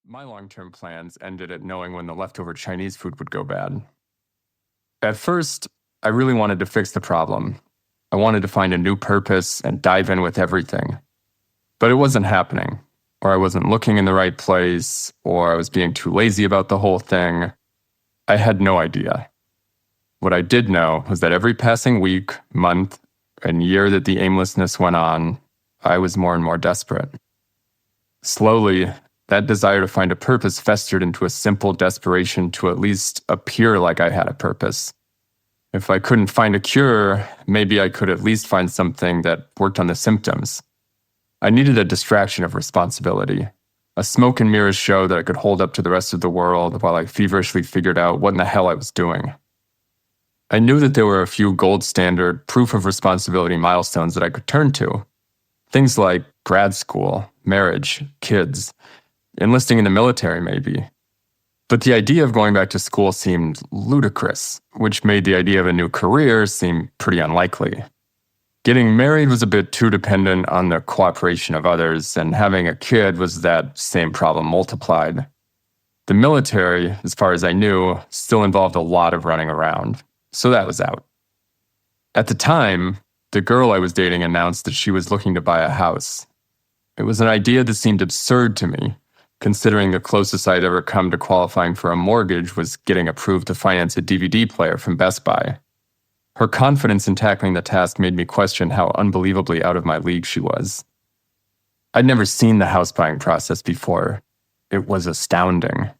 My long-term plans ended at knowing when the leftover Chinese food would go bad. At first, I really wanted to fix the problem. I wanted to find a new purpose and dive in with everything. But it wasn't happening, or I wasn't looking in the right place, or I was being too lazy about the whole thing. I had no idea. What I did know was that every passing week, month, and year that the aimlessness went on, I was more and more desperate. Slowly, that desire to find a purpose festered into a simple desperation to at least appear like I had a purpose. If I couldn't find a cure, maybe I could at least find something that worked on the symptoms. I needed a distraction of responsibility, a smoke and mirrors show that I could hold up to the rest of the world while I feverishly figured out what in the hell I was doing. I knew that there were a few gold standard proof of responsibility milestones that I could turn to. Things like grad school, marriage, kids, enlisting in the military maybe. But the idea of going back to school seemed ludicrous, which made the idea of a new career seem pretty unlikely. Getting married was a bit too dependent on the cooperation of others, and having a kid was that same problem multiplied. The military, as far as I knew, still involved a lot of running around, so that was out. At the time, the girl I was dating announced that she was looking to buy a house. It was an idea that seemed absurd to me, considering the closest I'd ever come to qualifying for a mortgage was getting approved to finance a DVD player from Best Buy. Her confidence in tackling the task made me question how unbelievably out of my league she was. I'd never seen the house buying process before. It was astounding.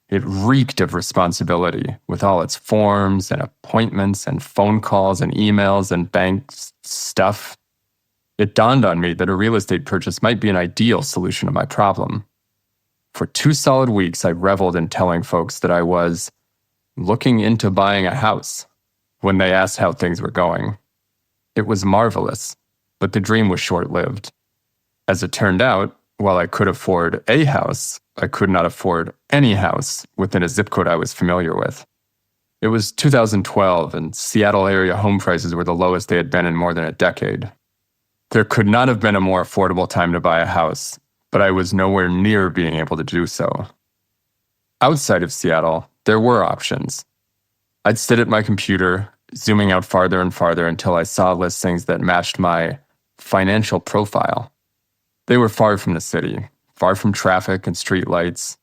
It reeked of responsibility, with all its forms and appointments and phone calls and emails and bank stuff. It dawned on me that a real estate purchase might be an ideal solution to my problem. For 2 solid weeks, I reveled in telling folks that I was looking into buying a house when they asked how things were going. It was marvelous, but the dream was short-lived. As it turned out, while I could afford a house, I could not afford any house within a zip code I was familiar with. It was 2012, and Seattle area home prices were the lowest they had been in more than a decade. There could not have been a more affordable time to buy a house, but I was nowhere near being able to do so. Outside of Seattle, there were options. I'd sit at my computer, zooming out farther and farther until I saw listings that matched my financial profile. They were far from the city, far from traffic and streetlights.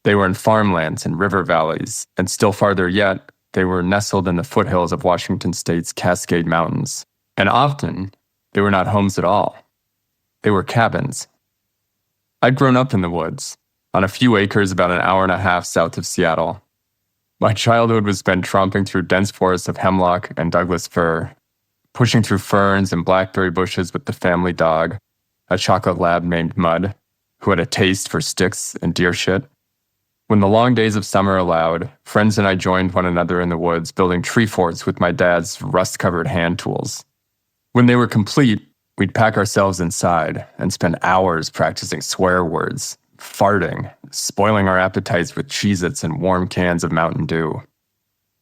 They were in farmlands and river valleys, and still farther yet, they were nestled in the foothills of Washington State's Cascade Mountains. And often, they were not homes at all. They were cabins. I'd grown up in the woods, on a few acres about an hour and a half south of Seattle. My childhood was spent tromping through dense forests of hemlock and Douglas fir, pushing through ferns and blackberry bushes with the family dog, a chocolate lab named Mud, who had a taste for sticks and deer shit. When the long days of summer allowed, friends and I joined one another in the woods, building tree forts with my dad's rust-covered hand tools. When they were complete, we'd pack ourselves inside and spend hours practicing swear words, farting, spoiling our appetites with Cheez-Its and warm cans of Mountain Dew.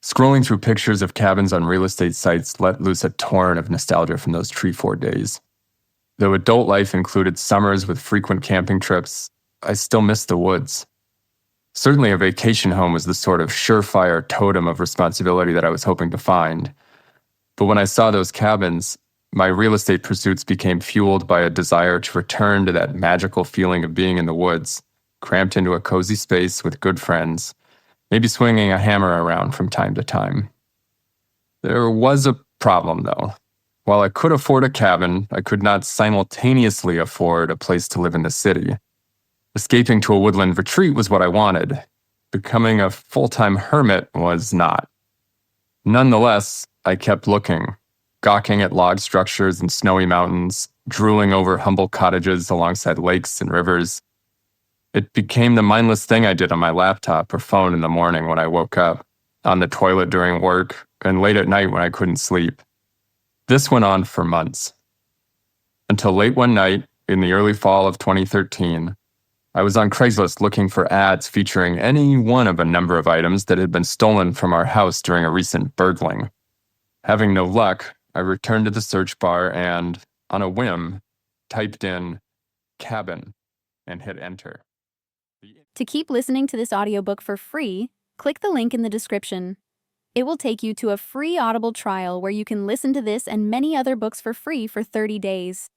Scrolling through pictures of cabins on real estate sites let loose a torrent of nostalgia from those tree fort days. Though adult life included summers with frequent camping trips, I still missed the woods. Certainly a vacation home was the sort of surefire totem of responsibility that I was hoping to find. But when I saw those cabins, my real estate pursuits became fueled by a desire to return to that magical feeling of being in the woods, cramped into a cozy space with good friends, maybe swinging a hammer around from time to time. There was a problem, though. While I could afford a cabin, I could not simultaneously afford a place to live in the city. Escaping to a woodland retreat was what I wanted. Becoming a full-time hermit was not. Nonetheless, I kept looking, gawking at log structures and snowy mountains, drooling over humble cottages alongside lakes and rivers. It became the mindless thing I did on my laptop or phone in the morning when I woke up, on the toilet during work, and late at night when I couldn't sleep. This went on for months. Until late one night, in the early fall of 2013, I was on Craigslist looking for ads featuring any one of a number of items that had been stolen from our house during a recent burgling. Having no luck, I returned to the search bar and, on a whim, typed in cabin and hit enter. To keep listening to this audiobook for free, click the link in the description. It will take you to a free Audible trial where you can listen to this and many other books for free for 30 days.